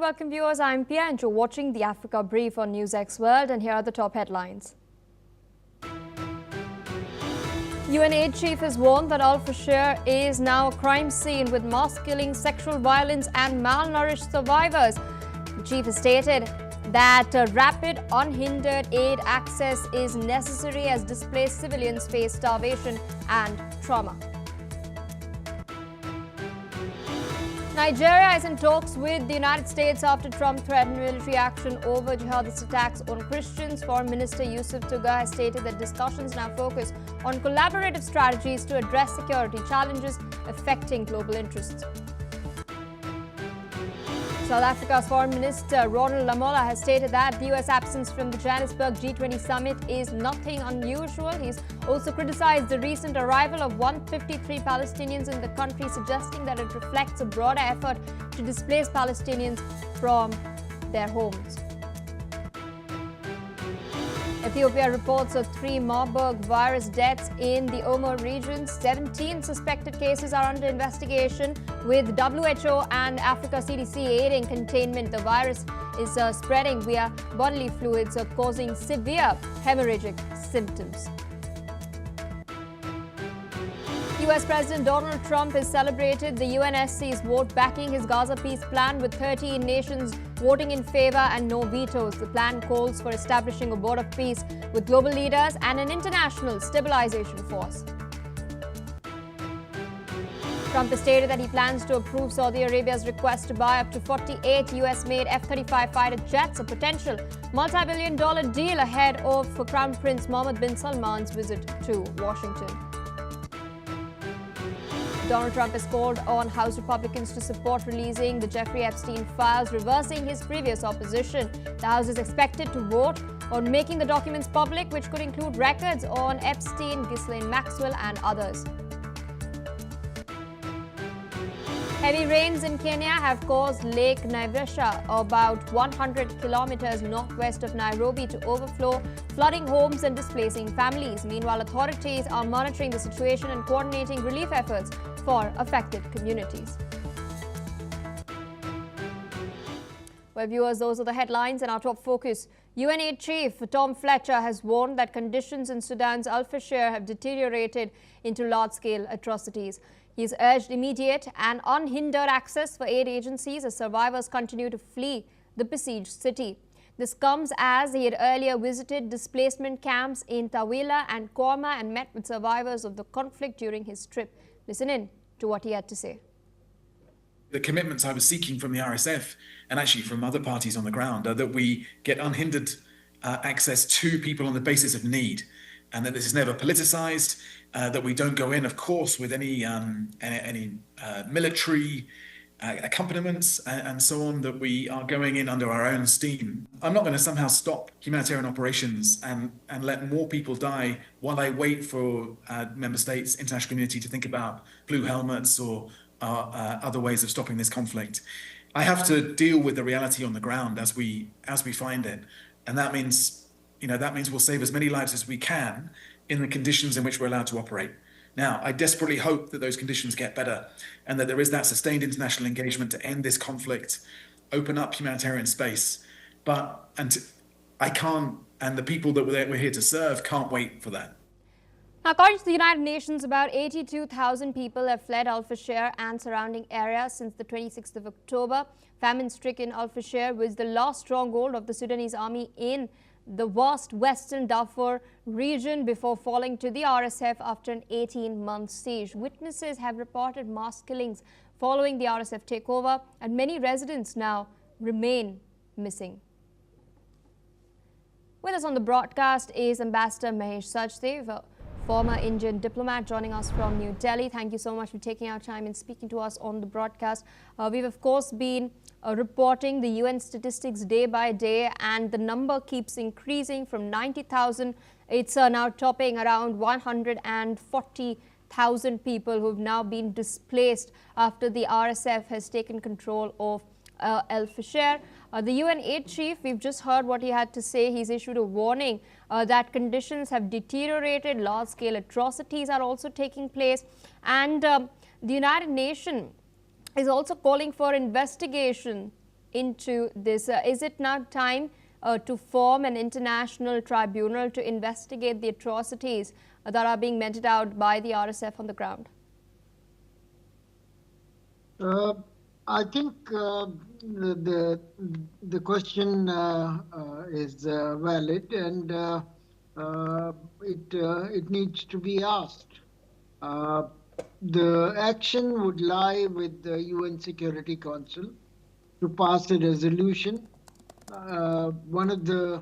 welcome viewers. I'm Pia and you're watching the Africa Brief on NewsX World, and here are the top headlines. UN aid chief has warned that Al-Fashir is now a crime scene with mass killings, sexual violence and malnourished survivors. The chief has stated that rapid, unhindered aid access is necessary as displaced civilians face starvation and trauma. Nigeria is in talks with the United States after Trump threatened military action over jihadist attacks on Christians. Foreign Minister Yusuf Tuga has stated that discussions now focus on collaborative strategies to address security challenges affecting global interests. South Africa's Foreign Minister Ronald Lamola has stated that the US absence from the Johannesburg G20 summit is nothing unusual. He's also criticized the recent arrival of 153 Palestinians in the country, suggesting that it reflects a broader effort to displace Palestinians from their homes. Ethiopia reports of 3 Marburg virus deaths in the Omo region. 17 suspected cases are under investigation, with WHO and Africa CDC aiding containment. The virus is spreading via bodily fluids, causing severe hemorrhagic symptoms. US President Donald Trump has celebrated the UNSC's vote backing his Gaza peace plan, with 13 nations voting in favor and no vetoes. The plan calls for establishing a board of peace with global leaders and an international stabilization force. Trump has stated that he plans to approve Saudi Arabia's request to buy up to 48 US-made F-35 fighter jets, a potential multi-billion-dollar deal ahead of Crown Prince Mohammed bin Salman's visit to Washington. Donald Trump has called on House Republicans to support releasing the Jeffrey Epstein files, reversing his previous opposition. The House is expected to vote on making the documents public, which could include records on Epstein, Ghislaine Maxwell and others. Heavy rains in Kenya have caused Lake Naivasha, about 100 kilometers northwest of Nairobi, to overflow, flooding homes and displacing families. Meanwhile, authorities are monitoring the situation and coordinating relief efforts for affected communities. Well, viewers, those are the headlines and our top focus. UN aid chief Tom Fletcher has warned that conditions in Sudan's Al-Fashir have deteriorated into large-scale atrocities. He's urged immediate and unhindered access for aid agencies as survivors continue to flee the besieged city. This comes as he had earlier visited displacement camps in Tawila and Korma and met with survivors of the conflict during his trip. Listen in to what he had to say. The commitments I was seeking from the RSF and actually from other parties on the ground are that we get unhindered access to people on the basis of need, and that this is never politicized, that we don't go in, of course, with any military accompaniments and so on, that we are going in under our own steam. I'm not going to somehow stop humanitarian operations and let more people die while I wait for member states, international community to think about blue helmets or other ways of stopping this conflict. I have to deal with the reality on the ground as we find it, and that means we'll save as many lives as we can in the conditions in which we're allowed to operate. Now, I desperately hope that those conditions get better and that there is that sustained international engagement to end this conflict, open up humanitarian space. I can't, and the people that we're here to serve can't wait for that. Now, according to the United Nations, about 82,000 people have fled Al-Fashir and surrounding areas since the 26th of October. Famine-stricken Al-Fashir was the last stronghold of the Sudanese army in the vast western Darfur region before falling to the RSF after an 18-month siege. Witnesses have reported mass killings following the RSF takeover, and many residents now remain missing. With us on the broadcast is Ambassador Mahesh Sachdev, former Indian diplomat, joining us from New Delhi. Thank you so much for taking our time and speaking to us on the broadcast. We've, of course, been reporting the UN statistics day by day, and the number keeps increasing from 90,000. It's now topping around 140,000 people who've now been displaced after the RSF has taken control of Al-Fashir. The UN aid chief, we've just heard what he had to say. He's issued a warning that conditions have deteriorated, large-scale atrocities are also taking place, and the United Nations is also calling for investigation into this. Is it now time to form an international tribunal to investigate the atrocities that are being meted out by the RSF on the ground? I think the question is valid, and it needs to be asked. The action would lie with the UN Security Council to pass a resolution. One of the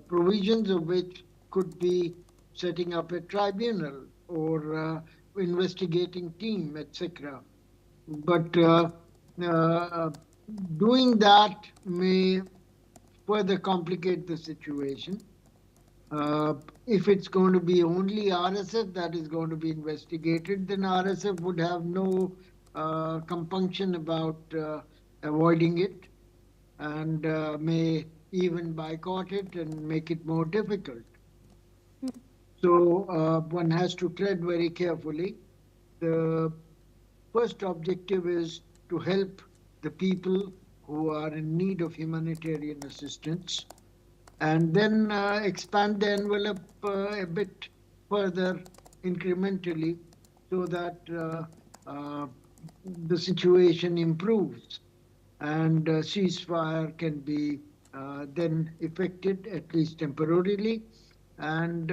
provisions of which could be setting up a tribunal or investigating team, etc. But doing that may further complicate the situation. If it's going to be only RSF that is going to be investigated, then RSF would have no compunction about avoiding it, and may even boycott it and make it more difficult. So one has to tread very carefully. The first objective is to help the people who are in need of humanitarian assistance, and then expand the envelope a bit further incrementally so that the situation improves and ceasefire can be then effected, at least temporarily, and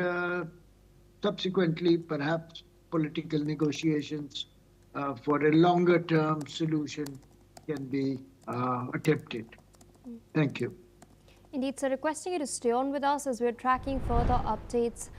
subsequently perhaps political negotiations for a longer term solution can be attempted. Thank you. Indeed, sir, requesting you to stay on with us as we're tracking further updates,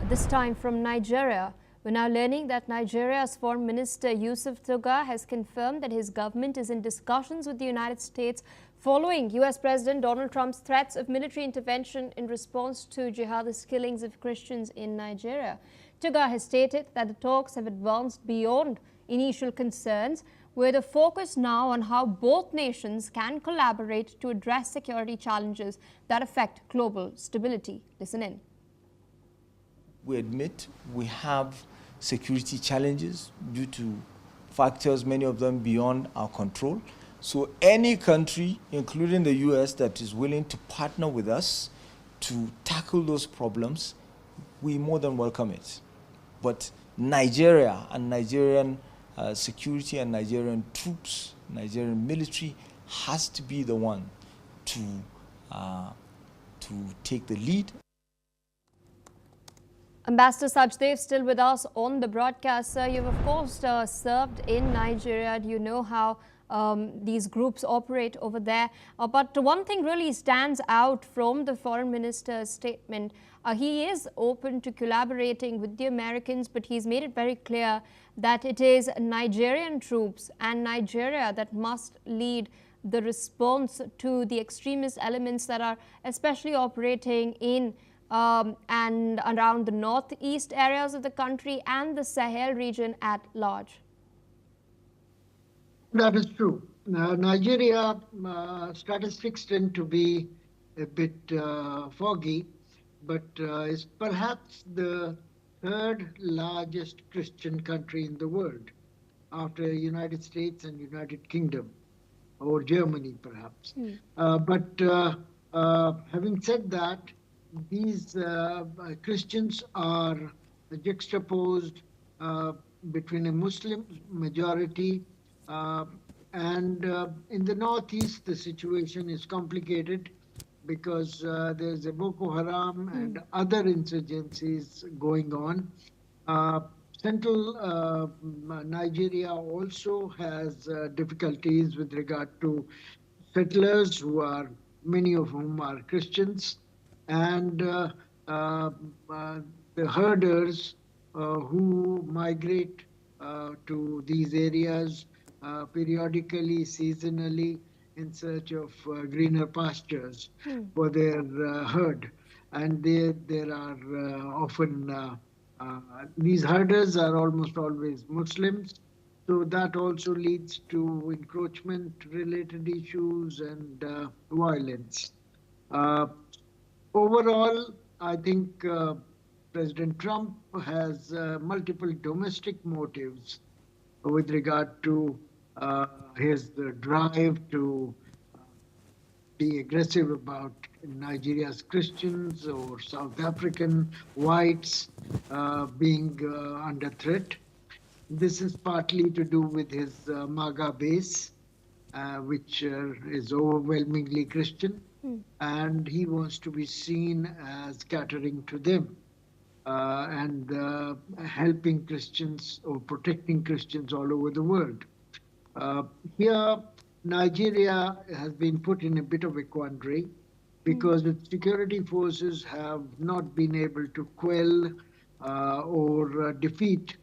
this time from Nigeria. We're now learning that Nigeria's Foreign Minister Yusuf Tuga has confirmed that his government is in discussions with the United States following US President Donald Trump's threats of military intervention in response to jihadist killings of Christians in Nigeria. Tuga has stated that the talks have advanced beyond initial concerns, with a focus now on how both nations can collaborate to address security challenges that affect global stability. Listen in. We admit we have security challenges due to factors, many of them beyond our control. So any country, including the US, that is willing to partner with us to tackle those problems, we more than welcome it. But Nigeria and Nigerian security and Nigerian troops, Nigerian military has to be the one to take the lead. Ambassador Sajdev still with us on the broadcast. Sir, you've of course served in Nigeria. Do you know how these groups operate over there? But one thing really stands out from the foreign minister's statement. He is open to collaborating with the Americans, but he's made it very clear that it is Nigerian troops and Nigeria that must lead the response to the extremist elements that are especially operating in and around the northeast areas of the country and the Sahel region at large. That is true. Nigeria statistics tend to be a bit foggy, but is perhaps the third largest Christian country in the world, after United States and United Kingdom, or Germany perhaps. But having said that, these Christians are juxtaposed between a Muslim majority and in the northeast the situation is complicated because there's a Boko Haram and other insurgencies going on. Central Nigeria also has difficulties with regard to settlers who are, many of whom are Christians, and the herders who migrate to these areas periodically, seasonally, in search of greener pastures for their herd. And there are often, these herders are almost always Muslims. So that also leads to encroachment-related issues and violence. Overall, I think President Trump has multiple domestic motives with regard to his drive to be aggressive about Nigeria's Christians or South African whites being under threat. This is partly to do with his MAGA base, which is overwhelmingly Christian, and he wants to be seen as catering to them and helping Christians or protecting Christians all over the world. Here, Nigeria has been put in a bit of a quandary because its security forces have not been able to quell or defeat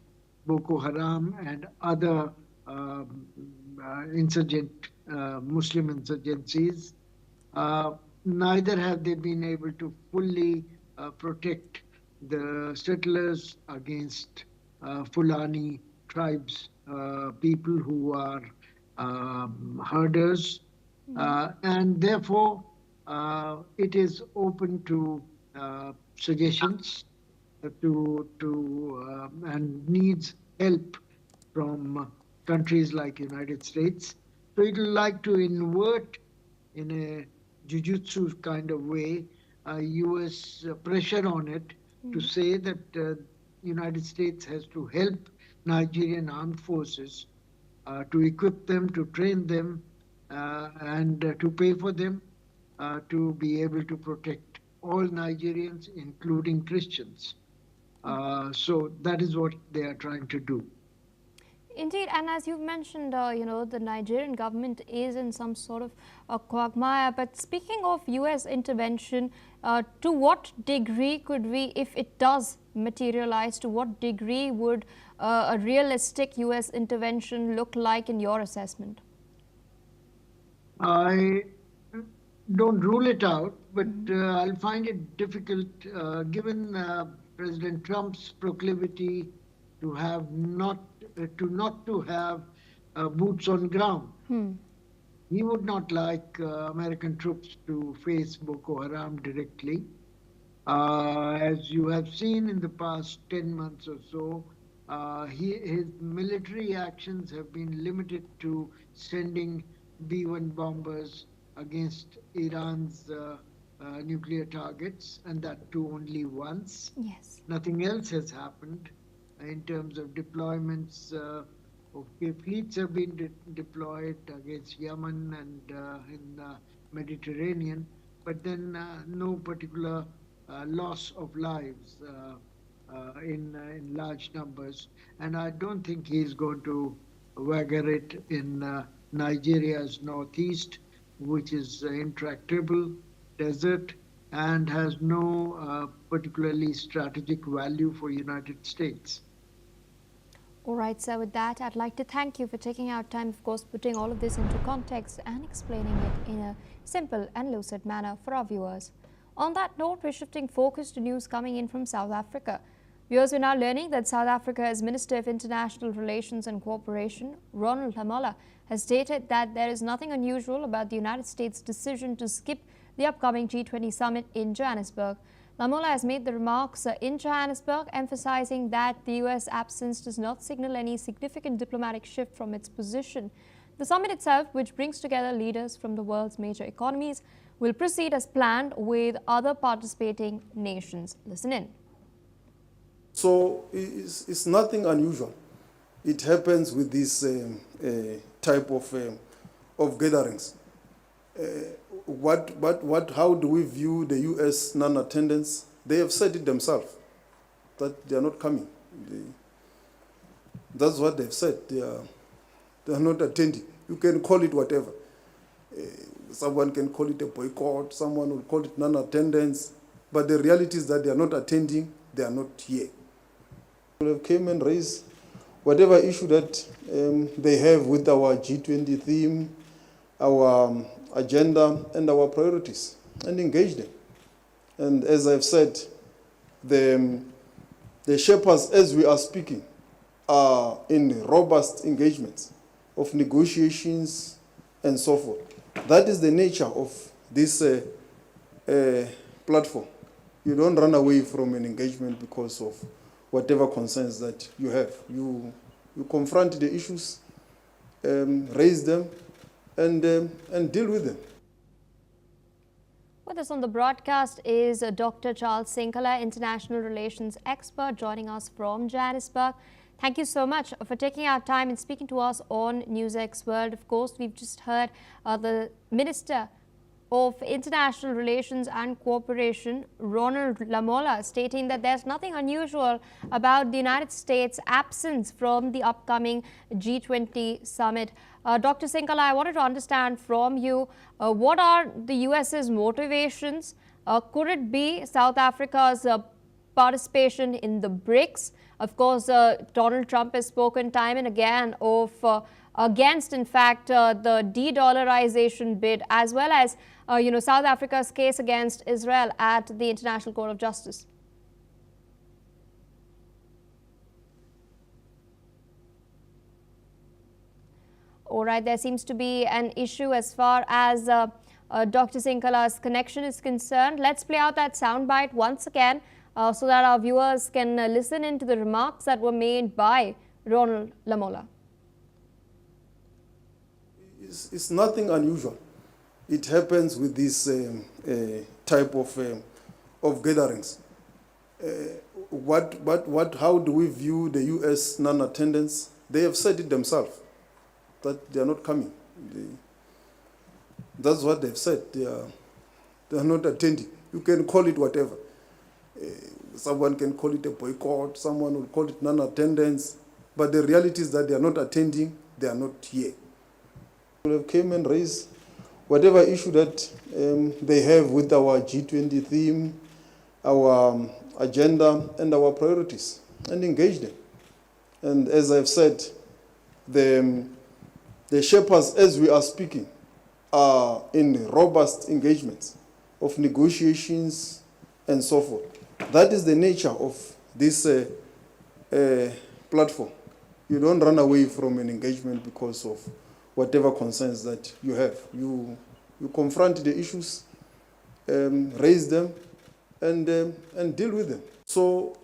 Boko Haram and other Muslim insurgencies. Neither have they been able to fully protect the settlers against Fulani tribes, people who are herders, and therefore it is open to suggestions and needs help from countries like United States. So it will like to invert in a jujutsu kind of way US pressure on it to say that the United States has to help Nigerian armed forces to equip them, to train them, and to pay for them to be able to protect all Nigerians, including Christians. So that is what they are trying to do. Indeed, and as you've mentioned, the Nigerian government is in some sort of a quagmire. But speaking of U.S. intervention, to what degree could we, if it does materialize, to what degree would a realistic U.S. intervention look like in your assessment? I don't rule it out, but I'll find it difficult given President Trump's proclivity to have not to have boots on ground. He would not like American troops to face Boko Haram directly. As you have seen in the past 10 months or so, his military actions have been limited to sending B-1 bombers against Iran's nuclear targets, and that too only once. Yes. Nothing else has happened in terms of deployments. Fleets have been deployed against Yemen and in the Mediterranean, but then no particular loss of lives in large numbers. And I don't think he's going to wagger it in Nigeria's northeast, which is intractable desert and has no particularly strategic value for United States. All right, so with that, I'd like to thank you for taking our time, of course, putting all of this into context and explaining it in a simple and lucid manner for our viewers. On that note, we're shifting focus to news coming in from South Africa. Viewers, we're now learning that South Africa's Minister of International Relations and Cooperation, Ronald Lamola, has stated that there is nothing unusual about the United States' decision to skip the upcoming G20 summit in Johannesburg. Lamola has made the remarks in Johannesburg, emphasizing that the U.S. absence does not signal any significant diplomatic shift from its position. The summit itself, which brings together leaders from the world's major economies, will proceed as planned with other participating nations. Listen in. So it's nothing unusual. It happens with this type of gatherings. How do we view the U.S. non-attendance? They have said it themselves, that they are not coming. That's what they've said. They are not attending. You can call it whatever. Someone can call it a boycott, someone will call it non-attendance, but the reality is that they are not attending, they are not here. They came and raised whatever issue that they have with our G20 theme, our agenda, and our priorities, and engage them. And as I've said, the shepherds, as we are speaking, are in robust engagements of negotiations and so forth. That is the nature of this platform. You don't run away from an engagement because of whatever concerns that you have. You confront the issues, raise them, and deal with them. With us on the broadcast is Dr. Charles Sinkala, international relations expert, joining us from Johannesburg. Thank you so much for taking our time and speaking to us on NewsX World. Of course, we've just heard the Minister of International Relations and Cooperation, Ronald Lamola, stating that there's nothing unusual about the United States' absence from the upcoming G20 summit. Dr. Sinkala, I wanted to understand from you, what are the US's motivations? Could it be South Africa's participation in the BRICS? Of course, Donald Trump has spoken time and again of against, in fact, the de-dollarization bid, as well as, South Africa's case against Israel at the International Court of Justice. All right, there seems to be an issue as far as Dr. Sinkala's connection is concerned. Let's play out that soundbite once again so that our viewers can listen into the remarks that were made by Ronald Lamola. It's nothing unusual. It happens with this type of gatherings. How do we view the U.S. non-attendance? They have said it themselves that they are not coming. That's what they've said. They are not attending. You can call it whatever. Someone can call it a boycott. Someone will call it non-attendance. But the reality is that they are not attending. They are not here. They came and raised whatever issue that they have with our G20 theme, our agenda, and our priorities, and engage them. And as I've said, the shepherds, as we are speaking, are in robust engagements of negotiations and so forth. That is the nature of this platform. You don't run away from an engagement because of whatever concerns that you have. You confront the issues, raise them, and deal with them. So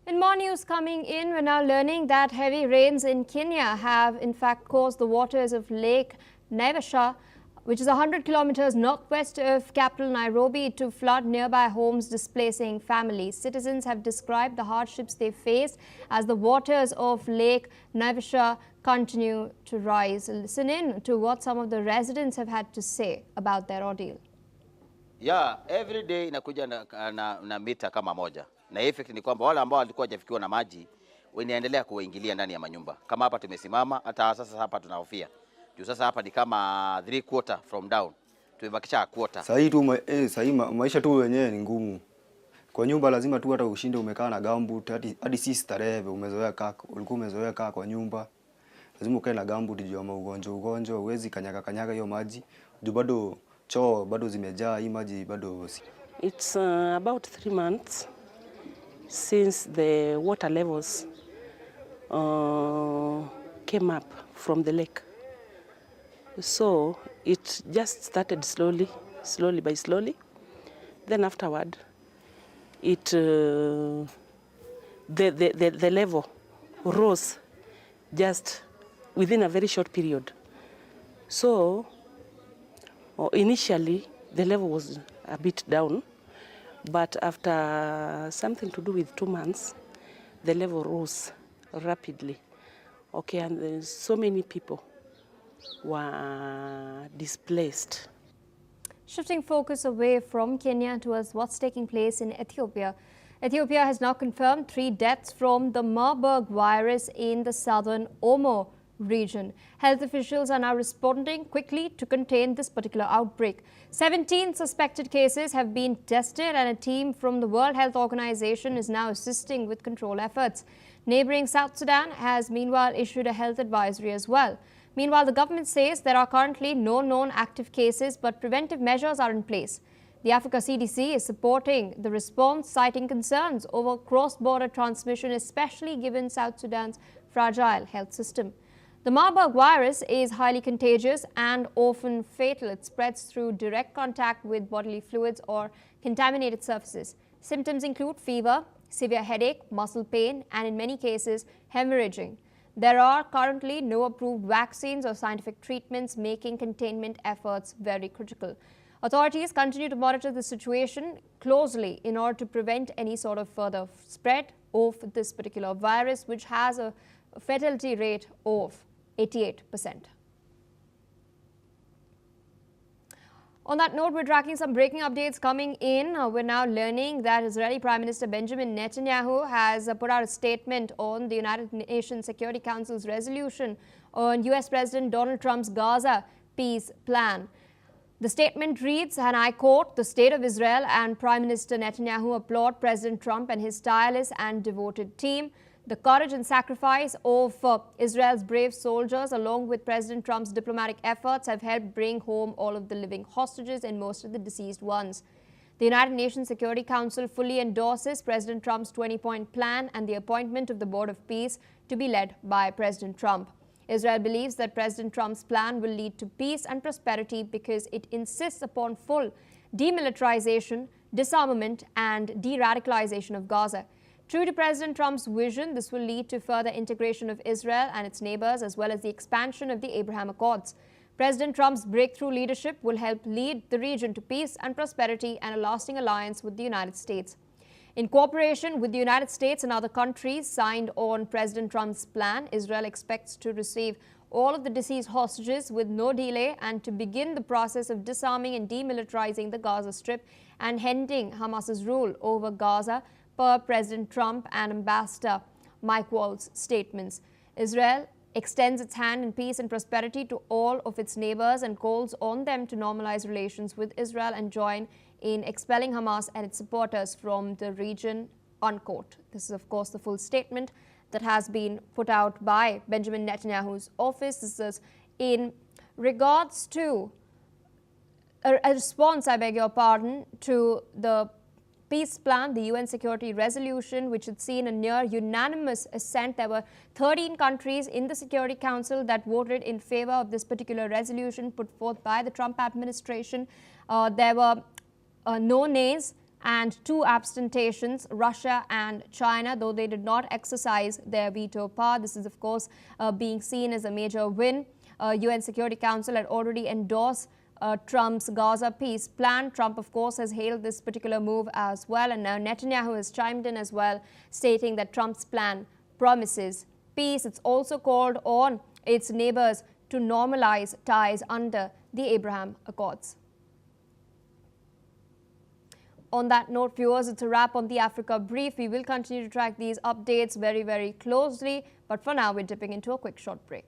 in more news coming in, we're now learning that heavy rains in Kenya have in fact caused the waters of Lake Naivasha, which is 100 kilometers northwest of capital Nairobi, to flood nearby homes, displacing families. Citizens have described the hardships they faced as the waters of Lake Naivasha continue to rise. Listen in to what some of the residents have had to say about their ordeal. Yeah, every day inakuja na mita kama moja. Na effect ni kwamba wale ambao walikuwa hajafikiwa na maji wanaendelea kuingilia ndani ya manyumba. Kama hapa tumesimama, hata sasa hapa tunahofia. Juu sasa hapa ni kama 3/4 from down. Tumebakisha quarter. Sasa hii maisha tu wenyewe ni ngumu. Kwa nyumba lazima tu hata ushinde umekaa na gambut hadi si starehe, ulikuwa umezoea kaa kwa nyumba. Lazima ukae na gambut juu ya ugonjwa, huwezi kanyaga hiyo maji. Juu bado choo bado zimejaa, hii maji bado. It's about 3 months since the water levels came up from the lake. So it just started slowly by slowly. Then afterward, the level rose just within a very short period. So initially the level was a bit down, but after something to do with 2 months, the level rose rapidly. Okay, and there's so many people were displaced. Shifting focus away from Kenya towards what's taking place in Ethiopia. Ethiopia has now confirmed 3 deaths from the Marburg virus in the southern Omo region. Health officials are now responding quickly to contain this particular outbreak. 17 suspected cases have been tested, and a team from the World Health Organization is now assisting with control efforts. Neighboring South Sudan has meanwhile issued a health advisory as well. Meanwhile, the government says there are currently no known active cases, but preventive measures are in place. The Africa CDC is supporting the response, citing concerns over cross-border transmission, especially given South Sudan's fragile health system. The Marburg virus is highly contagious and often fatal. It spreads through direct contact with bodily fluids or contaminated surfaces. Symptoms include fever, severe headache, muscle pain, and in many cases, hemorrhaging. There are currently no approved vaccines or scientific treatments, making containment efforts very critical. Authorities continue to monitor the situation closely in order to prevent any sort of further spread of this particular virus, which has a fatality rate of 88%. On that note, we're tracking some breaking updates coming in. We're now learning that Israeli Prime Minister Benjamin Netanyahu has put out a statement on the United Nations Security Council's resolution on US President Donald Trump's Gaza peace plan. The statement reads, and I quote, "The state of Israel and Prime Minister Netanyahu applaud President Trump and his tireless and devoted team. The courage and sacrifice of Israel's brave soldiers, along with President Trump's diplomatic efforts, have helped bring home all of the living hostages and most of the deceased ones. The United Nations Security Council fully endorses President Trump's 20-point plan and the appointment of the Board of Peace to be led by President Trump. Israel believes that President Trump's plan will lead to peace and prosperity because it insists upon full demilitarization, disarmament, and de-radicalization of Gaza. True to President Trump's vision, this will lead to further integration of Israel and its neighbors, as well as the expansion of the Abraham Accords. President Trump's breakthrough leadership will help lead the region to peace and prosperity and a lasting alliance with the United States. In cooperation with the United States and other countries signed on President Trump's plan, Israel expects to receive all of the deceased hostages with no delay and to begin the process of disarming and demilitarizing the Gaza Strip and ending Hamas's rule over Gaza, per President Trump and Ambassador Mike Waltz's statements. Israel extends its hand in peace and prosperity to all of its neighbors and calls on them to normalize relations with Israel and join in expelling Hamas and its supporters from the region, unquote. This is, of course, the full statement that has been put out by Benjamin Netanyahu's office. This is in regards to a response, I beg your pardon, to the peace plan, the UN security resolution, which had seen a near unanimous assent. There were 13 countries in the Security Council that voted in favor of this particular resolution put forth by the Trump administration. There were no nays and 2 abstentions, Russia and China, though they did not exercise their veto power. This is, of course, being seen as a major win. UN Security Council had already endorsed Trump's Gaza peace plan. Trump, of course, has hailed this particular move as well. And now Netanyahu has chimed in as well, stating that Trump's plan promises peace. It's also called on its neighbors to normalize ties under the Abraham Accords. On that note, viewers, it's a wrap on the Africa Brief. We will continue to track these updates very, very closely. But for now, we're dipping into a quick short break.